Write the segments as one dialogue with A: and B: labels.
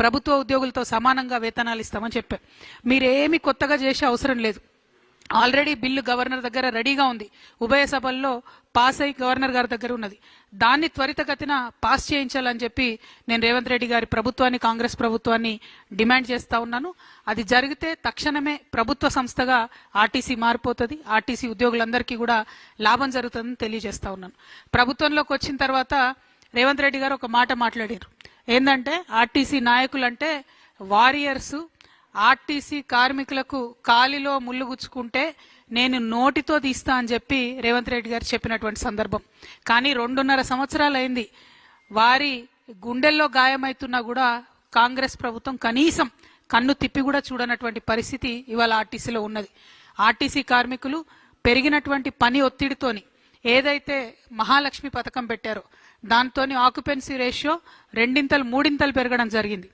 A: ప్రభుత్వ ఉద్యోగులతో సమానంగా వేతనాలు ఇస్తామని చెప్పారు. మీరేమి కొత్తగా చేసే అవసరం లేదు. ఆల్రెడీ బిల్లు గవర్నర్ దగ్గర రెడీగా ఉంది, ఉభయ సభల్లో పాస్ అయి గవర్నర్ గారి దగ్గర ఉన్నది. దాన్ని త్వరితగతిన పాస్ చేయించాలని చెప్పి నేను రేవంత్ రెడ్డి గారి ప్రభుత్వాన్ని, కాంగ్రెస్ ప్రభుత్వాన్ని డిమాండ్ చేస్తా ఉన్నాను. అది జరిగితే తక్షణమే ప్రభుత్వ సంస్థగా ఆర్టీసీ మారిపోతుంది, ఆర్టీసీ ఉద్యోగులందరికీ కూడా లాభం జరుగుతుందని తెలియజేస్తా ఉన్నాను. ప్రభుత్వంలోకి వచ్చిన తర్వాత రేవంత్ రెడ్డి గారు ఒక మాట మాట్లాడారు. ఏంటంటే ఆర్టీసీ నాయకులంటే వారియర్స్, ఆర్టీసీ కార్మికులకు కాలిలో ముళ్ళు గుచ్చుకుంటే నేను నోటితో తీస్తా అని చెప్పి రేవంత్ రెడ్డి గారు చెప్పినటువంటి సందర్భం. కానీ 2.5 సంవత్సరాలు అయింది. వారి గుండెల్లో గాయమైతున్నా కూడా కాంగ్రెస్ ప్రభుత్వం కనీసం కన్ను తిప్పి కూడా చూడనటువంటి పరిస్థితి ఇవాళ ఆర్టీసీలో ఉన్నది. ఆర్టీసీ కార్మికులు పెరిగినటువంటి పని ఒత్తిడితోని ఏదైతే మహాలక్ష్మి పథకం పెట్టారో దాంతోని ఆక్యుపెన్సీ రేషియో 2 3 పెరగడం జరిగింది.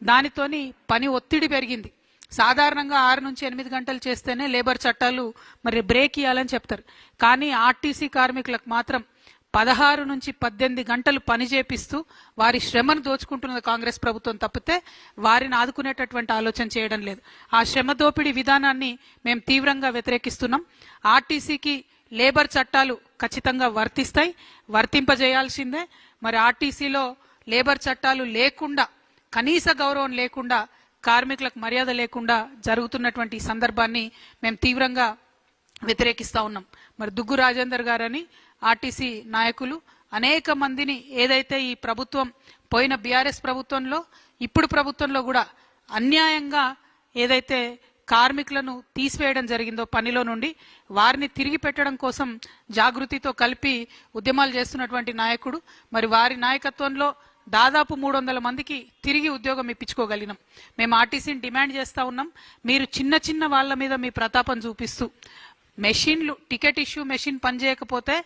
A: దానితోని పని ఒత్తిడి పెరిగింది. సాధారణంగా 6 నుంచి 8 గంటలు చేస్తేనే లేబర్ చట్టాలు మరి బ్రేక్ ఇవ్వాలని చెప్తారు. కానీ ఆర్టీసీ కార్మికులకు మాత్రం 16 నుంచి 18 గంటలు పని చేపిస్తూ వారి శ్రమను దోచుకుంటున్నది కాంగ్రెస్ ప్రభుత్వం తప్పితే వారిని ఆదుకునేటటువంటి ఆలోచన చేయడం లేదు. ఆ శ్రమ దోపిడీ విధానాన్ని మేము తీవ్రంగా వ్యతిరేకిస్తున్నాం. ఆర్టీసీకి లేబర్ చట్టాలు ఖచ్చితంగా వర్తిస్తాయి, వర్తింపజేయాల్సిందే. మరి ఆర్టీసీలో లేబర్ చట్టాలు లేకుండా, కనీస గౌరవం లేకుండా, కార్మికులకు మర్యాద లేకుండా జరుగుతున్నటువంటి సందర్భాన్ని మేము తీవ్రంగా వ్యతిరేకిస్తా ఉన్నాం. మరి దుగ్గు రాజేందర్ గారని ఆర్టీసీ నాయకులు అనేక మందిని ఏదైతే ఈ ప్రభుత్వం పోయిన బీఆర్ఎస్ ప్రభుత్వంలో ఇప్పుడు ప్రభుత్వంలో కూడా అన్యాయంగా ఏదైతే కార్మికులను తీసివేయడం జరిగిందో పనిలో నుండి, వారిని తిరిగి పెట్టడం కోసం జాగృతితో కలిపి ఉద్యమాలు చేస్తున్నటువంటి నాయకుడు. మరి వారి నాయకత్వంలో దాదాపు 300 మందికి తిరిగి ఉద్యోగం ఇప్పించుకోగలిగినాం. మేము ఆర్టీసీని డిమాండ్ చేస్తా ఉన్నాం. మీరు చిన్న చిన్న వాళ్ళ మీద మీ ప్రతాపం చూపిస్తూ మెషిన్లు, టికెట్ ఇష్యూ మెషిన్ పనిచేయకపోతే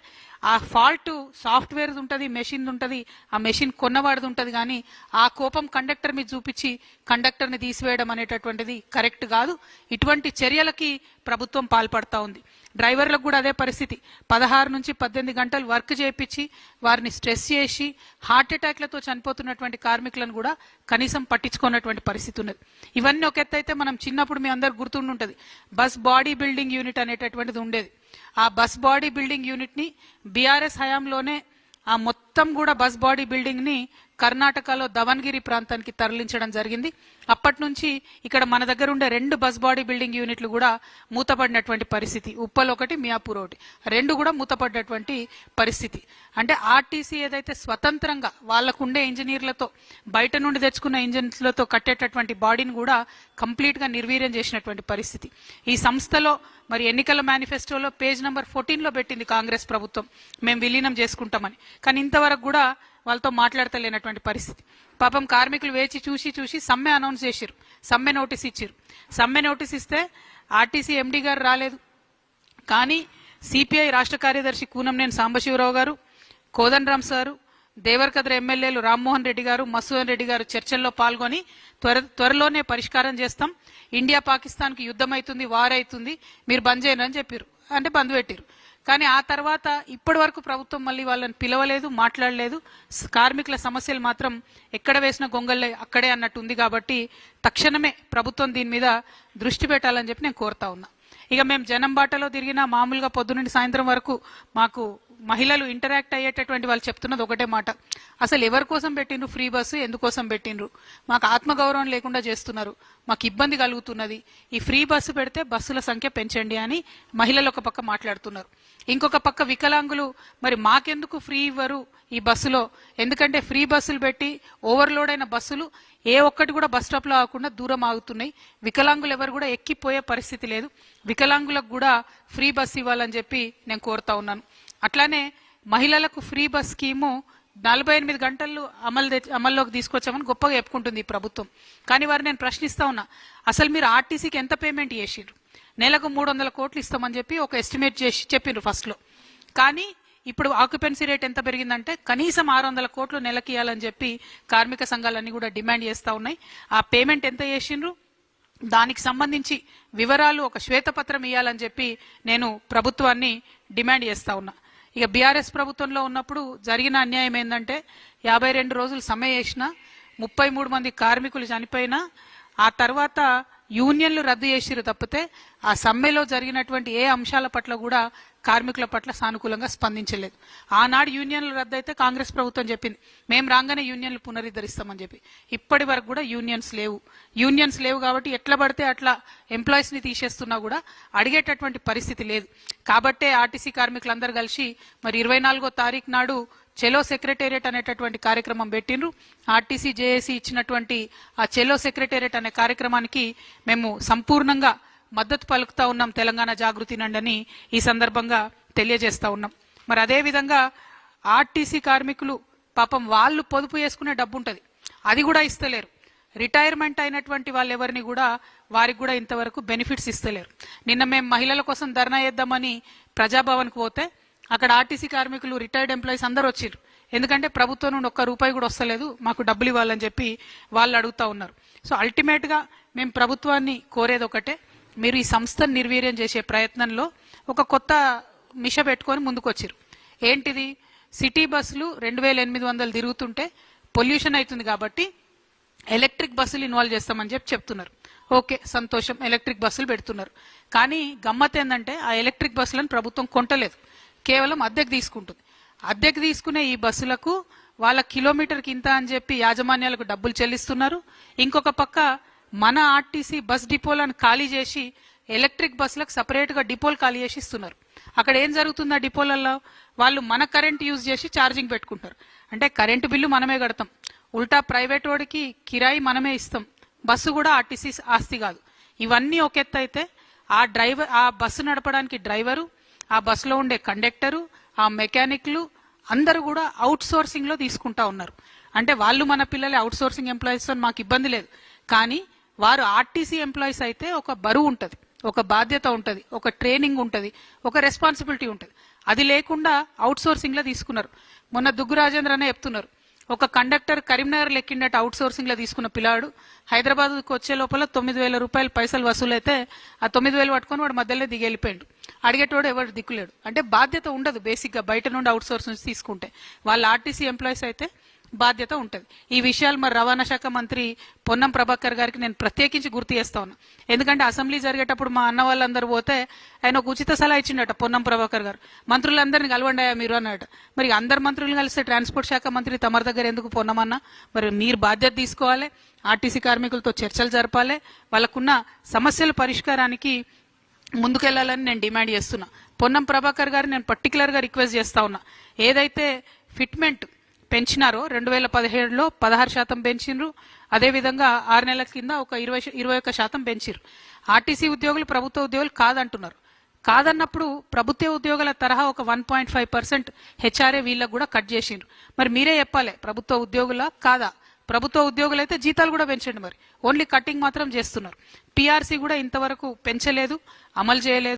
A: ఆ ఫాల్ట్ సాఫ్ట్వేర్ ఉంటుంది, మెషిన్ ఉంటుంది, ఆ మెషిన్ కొన్నవాడిది ఉంటుంది. కానీ ఆ కోపం కండక్టర్ మీద చూపించి కండక్టర్ని తీసివేయడం అనేటటువంటిది కరెక్ట్ కాదు. ఇటువంటి చర్యలకి ప్రభుత్వం పాల్పడతా ఉంది. డ్రైవర్లకు కూడా అదే పరిస్థితి. 16 నుంచి 18 గంటలు వర్క్ చేయించి వారిని స్ట్రెస్ చేసి హార్ట్ అటాక్లతో చనిపోతున్నటువంటి కార్మికులను కూడా కనీసం పట్టించుకున్నటువంటి పరిస్థితి ఉన్నది. ఇవన్నీ ఒక ఎత్తు అయితే, మనం చిన్నప్పుడు మీ అందరు గుర్తుండుంటది, బస్ బాడీ బిల్డింగ్ యూనిట్ అనేటటువంటిది ఉండేది. ఆ బస్ బాడీ బిల్డింగ్ యూనిట్ ని బీఆర్ఎస్ హయాంలోనే ఆ మొత్తం కూడా బస్ బాడీ బిల్డింగ్ ని కర్ణాటకలో దవన్గిరి ప్రాంతానికి తరలించడం జరిగింది. అప్పటి నుంచి ఇక్కడ మన దగ్గర ఉండే 2 బస్ బాడీ బిల్డింగ్ యూనిట్లు కూడా మూతపడినటువంటి పరిస్థితి. ఉప్పల్ ఒకటి, మియాపూర్ ఒకటి, 2 కూడా మూతపడినటువంటి పరిస్థితి. అంటే ఆర్టీసీ ఏదైతే స్వతంత్రంగా వాళ్ళకుండే ఇంజనీర్లతో, బయట నుండి తెచ్చుకున్న ఇంజనీర్లతో కట్టేటటువంటి బాడీని కూడా కంప్లీట్ గా నిర్వీర్యం చేసినటువంటి పరిస్థితి. ఈ సంస్థలో మరి ఎన్నికల మేనిఫెస్టోలో పేజ్ నెంబర్ 14లో పెట్టింది కాంగ్రెస్ ప్రభుత్వం, మేము విలీనం చేసుకుంటామని. కానీ ఇంతవరకు కూడా వాళ్ళతో మాట్లాడతలేనటువంటి పరిస్థితి. పాపం కార్మికులు వేచి చూసి సమ్మె అనౌన్స్ చేశారు, సమ్మె నోటీస్ ఇచ్చారు. సమ్మె నోటీస్ ఇస్తే ఆర్టీసీ ఎండీ గారు రాలేదు. కానీ సిపిఐ రాష్ట్ర కార్యదర్శి కూనంనేని సాంబశివరావు గారు, కోదండరాం సారు, దేవరకద్ర ఎమ్మెల్యేలు రామ్మోహన్ రెడ్డి గారు, మసూదన్ రెడ్డి గారు చర్చల్లో పాల్గొని త్వరలోనే పరిష్కారం చేస్తాం, ఇండియా పాకిస్తాన్ కి యుద్ధం అవుతుంది, వార్ అవుతుంది, మీరు బంద్ చేయను అని చెప్పారు. అంటే బంద్ పెట్టారు. కానీ ఆ తర్వాత ఇప్పటి వరకు ప్రభుత్వం మళ్ళీ వాళ్ళని పిలవలేదు, మాట్లాడలేదు. కార్మికుల సమస్యలు మాత్రం ఎక్కడ వేసిన గొంగళ్ళే అక్కడే అన్నట్టు ఉంది. కాబట్టి తక్షణమే ప్రభుత్వం దీని మీద దృష్టి పెట్టాలని చెప్పి నేను కోరుతా ఉన్నా. ఇక మేము జనం బాటలో తిరిగినా మామూలుగా పొద్దునుండి సాయంత్రం వరకు మాకు మహిళలు ఇంటరాక్ట్ అయ్యేటటువంటి వాళ్ళు చెప్తున్నది ఒకటే మాట, అసలు ఎవరి కోసం పెట్టిండ్రు ఫ్రీ బస్సు, ఎందుకోసం పెట్టిండ్రు, మాకు ఆత్మగౌరవం లేకుండా చేస్తున్నారు, మాకు ఇబ్బంది కలుగుతున్నది, ఈ ఫ్రీ బస్సు పెడితే బస్సుల సంఖ్య పెంచండి అని మహిళలు ఒక పక్క మాట్లాడుతున్నారు. ఇంకొక పక్క వికలాంగులు మరి మాకెందుకు ఫ్రీ ఇవ్వరు ఈ బస్సులో, ఎందుకంటే ఫ్రీ బస్సులు పెట్టి ఓవర్లోడ్ అయిన బస్సులు ఏ ఒక్కటి కూడా బస్ స్టాప్ లో ఆగకుండా దూరం ఆగుతున్నాయి, వికలాంగులు ఎవరు కూడా ఎక్కిపోయే పరిస్థితి లేదు, వికలాంగులకు కూడా ఫ్రీ బస్ ఇవ్వాలని చెప్పి నేను కోరుతా ఉన్నాను. అట్లానే మహిళలకు ఫ్రీ బస్ స్కీము 48 గంటలు అమల్లోకి తీసుకొచ్చామని గొప్పగా చెప్పుకుంటుంది ఈ ప్రభుత్వం. కానీ వారు నేను ప్రశ్నిస్తా ఉన్నా, అసలు మీరు ఆర్టీసీకి ఎంత పేమెంట్ చేసిర్రు? నెలకు 300 కోట్లు ఇస్తామని చెప్పి ఒక ఎస్టిమేట్ చేసి చెప్పిండ్రు ఫస్ట్ లో. కానీ ఇప్పుడు ఆక్యుపెన్సీ రేట్ ఎంత పెరిగిందంటే కనీసం 600 కోట్లు నెలకి ఇవ్వాలని చెప్పి కార్మిక సంఘాలన్నీ కూడా డిమాండ్ చేస్తా ఉన్నాయి. ఆ పేమెంట్ ఎంత చేసిండ్రు, దానికి సంబంధించి వివరాలు ఒక శ్వేతపత్రం ఇవ్వాలని చెప్పి నేను ప్రభుత్వాన్ని డిమాండ్ చేస్తా ఉన్నా. ఇక బీఆర్ఎస్ ప్రభుత్వంలో ఉన్నప్పుడు జరిగిన అన్యాయం ఏంటంటే 52 రోజులు సమ్మె చేసినా 33 మంది కార్మికులు చనిపోయినా ఆ తర్వాత యూనియన్లు రద్దు చేసిరు తప్పితే ఆ సమ్మెలో జరిగినటువంటి ఏ అంశాల పట్ల కూడా కార్మికుల పట్ల సానుకూలంగా స్పందించలేదు. ఆనాడు యూనియన్లు రద్దు అయితే కాంగ్రెస్ ప్రభుత్వం చెప్పింది మేము రాగానే యూనియన్లు పునరుద్ధరిస్తామని చెప్పి. ఇప్పటి వరకు కూడా యూనియన్స్ లేవు కాబట్టి ఎట్లా పడితే అట్లా ఎంప్లాయీస్ ని తీసేస్తున్నా కూడా అడిగేటటువంటి పరిస్థితి లేదు. కాబట్టే ఆర్టీసీ కార్మికులందరూ కలిసి మరి 24వ తారీఖు నాడు చెలో సెక్రటేరియట్ అనేటటువంటి కార్యక్రమం పెట్టిండ్రు. ఆర్టీసీ జేఏసీ ఇచ్చినటువంటి ఆ చెలో సెక్రటేరియట్ అనే కార్యక్రమానికి మేము సంపూర్ణంగా మద్దతు పలుకుతా ఉన్నాం. తెలంగాణ జాగృతి నండని ఈ సందర్భంగా తెలియజేస్తా ఉన్నాం. మరి అదే విధంగా ఆర్టీసీ కార్మికులు పాపం వాళ్ళు పొదుపు చేసుకునే డబ్బు ఉంటది, అది కూడా ఇస్తలేరు. రిటైర్మెంట్ అయినటువంటి వాళ్ళు ఎవరిని కూడా వారికి కూడా ఇంతవరకు బెనిఫిట్స్ ఇస్తలేరు. నిన్న మేము మహిళల కోసం ధర్నా చేద్దామని ప్రజాభవన్కి పోతే అక్కడ ఆర్టీసీ కార్మికులు రిటైర్డ్ ఎంప్లాయీస్ అందరూ వచ్చారు. ఎందుకంటే ప్రభుత్వం నుండి ఒక్క రూపాయి కూడా వస్తలేదు, మాకు డబ్బులు ఇవ్వాలని చెప్పి వాళ్ళు అడుగుతా ఉన్నారు. సో అల్టిమేట్ గా మేము ప్రభుత్వాన్ని కోరేది ఒకటే, మీరు ఈ సంస్థను నిర్వీర్యం చేసే ప్రయత్నంలో ఒక కొత్త మిష పెట్టుకొని ముందుకు వచ్చారు. ఏంటిది? సిటీ బస్సులు 2800 తిరుగుతుంటే పొల్యూషన్ అవుతుంది కాబట్టి ఎలక్ట్రిక్ బస్సులు ఇన్వాల్వ్ చేస్తామని చెప్తున్నారు. ఓకే, సంతోషం, ఎలక్ట్రిక్ బస్సులు పెడుతున్నారు. కానీ గమ్మత్ ఏంటంటే ఆ ఎలక్ట్రిక్ బస్సులను ప్రభుత్వం కొంటలేదు, కేవలం అద్దెకు తీసుకుంటుంది. అద్దెకు తీసుకునే ఈ బస్సులకు వాళ్ళ కిలోమీటర్కి ఇంత అని చెప్పి యాజమాన్యాలకు డబ్బులు చెల్లిస్తున్నారు. ఇంకొక పక్క మన ఆర్టీసీ బస్ డిపోలను ఖాళీ చేసి ఎలక్ట్రిక్ బస్సులకు సపరేట్ గా డిపోలు ఖాళీ చేసి ఇస్తున్నారు. అక్కడ ఏం జరుగుతుంది? ఆ డిపోలలో వాళ్ళు మన కరెంట్ యూజ్ చేసి ఛార్జింగ్ పెట్టుకుంటారు. అంటే కరెంటు బిల్లు మనమే కడతాం, ఉల్టా ప్రైవేట్ వాడికి కిరాయి మనమే ఇస్తాం. బస్సు కూడా ఆర్టీసీ ఆస్తి కాదు. ఇవన్నీ ఒక ఎత్తు అయితే ఆ బస్సు నడపడానికి డ్రైవరు, ఆ బస్సులో ఉండే కండక్టరు, ఆ మెకానిక్లు అందరూ కూడా అవుట్ సోర్సింగ్ లో తీసుకుంటా ఉన్నారు. అంటే వాళ్ళు మన పిల్లలే, అవుట్ సోర్సింగ్ ఎంప్లాయీస్ తో మాకు ఇబ్బంది లేదు. కానీ వారు ఆర్టీసీ ఎంప్లాయీస్ అయితే ఒక బరువు ఉంటది, ఒక బాధ్యత ఉంటది, ఒక ట్రైనింగ్ ఉంటది, ఒక రెస్పాన్సిబిలిటీ ఉంటది. అది లేకుండా అవుట్ సోర్సింగ్ లో తీసుకున్నారు. మొన్న దుగ్గు రాజేంద్ర అనే చెప్తున్నారు, ఒక కండక్టర్ కరీంనగర్ లెక్కిండట అవుట్ సోర్సింగ్ లో తీసుకున్న పిల్లాడు హైదరాబాద్కి వచ్చే లోపల 9,000 రూపాయలు పైసలు వసూలైతే ఆ 9,000 పట్టుకొని వాడు మధ్యలో దిగి వెళ్ళిపోయాడు. అడిగేటోడు ఎవరు దిక్కులేడు. అంటే బాధ్యత ఉండదు. బేసిక్ గా బయట నుండి అవుట్ సోర్స్ నుంచి తీసుకుంటే వాళ్ళ ఆర్టీసీ ఎంప్లాయీస్ అయితే బాధ్యత ఉంటది. ఈ విషయాలు మరి రవాణా శాఖ మంత్రి పొన్నం ప్రభాకర్ గారికి నేను ప్రత్యేకించి గుర్తు చేస్తా ఉన్నా. ఎందుకంటే అసెంబ్లీ జరిగేటప్పుడు మా అన్న వాళ్ళందరూ పోతే ఆయన ఒక ఉచిత సలహా ఇచ్చిండట పొన్నం ప్రభాకర్ గారు, మంత్రులందరినీ కలవండాయా మీరు అన్నట. మరి అందరు మంత్రులు కలిస్తే ట్రాన్స్పోర్ట్ శాఖ మంత్రి తమరి దగ్గర ఎందుకు పొన్నమన్నా? మరి మీరు బాధ్యత తీసుకోవాలి, ఆర్టీసీ కార్మికులతో చర్చలు జరపాలి, వాళ్ళకున్న సమస్యల పరిష్కారానికి ముందుకెళ్లాలని నేను డిమాండ్ చేస్తున్నా. పొన్నం ప్రభాకర్ గారు నేను పర్టికులర్ గా రిక్వెస్ట్ చేస్తా ఉన్నా, ఏదైతే ఫిట్మెంట్ పెంచినారో 2017లో 16% పెంచినారు, అదేవిధంగా 6 నెలల కింద ఒక 21% పెంచారు. ఆర్టీసీ ఉద్యోగులు ప్రభుత్వ ఉద్యోగులు కాదంటున్నారు. కాదన్నప్పుడు ప్రభుత్వ ఉద్యోగుల తరహా ఒక 1.5% హెచ్ఆర్ఏ వీళ్ళకు కూడా కట్ చేసిండ్రు. మరి మీరే చెప్పాలి, ప్రభుత్వ ఉద్యోగుల కాదా? ప్రభుత్వ ఉద్యోగులు అయితే జీతాలు కూడా పెంచండి, మరి ఓన్లీ కట్టింగ్ మాత్రం చేస్తున్నారు. పీఆర్సీ కూడా ఇంతవరకు పెంచలేదు, అమలు చేయలేదు.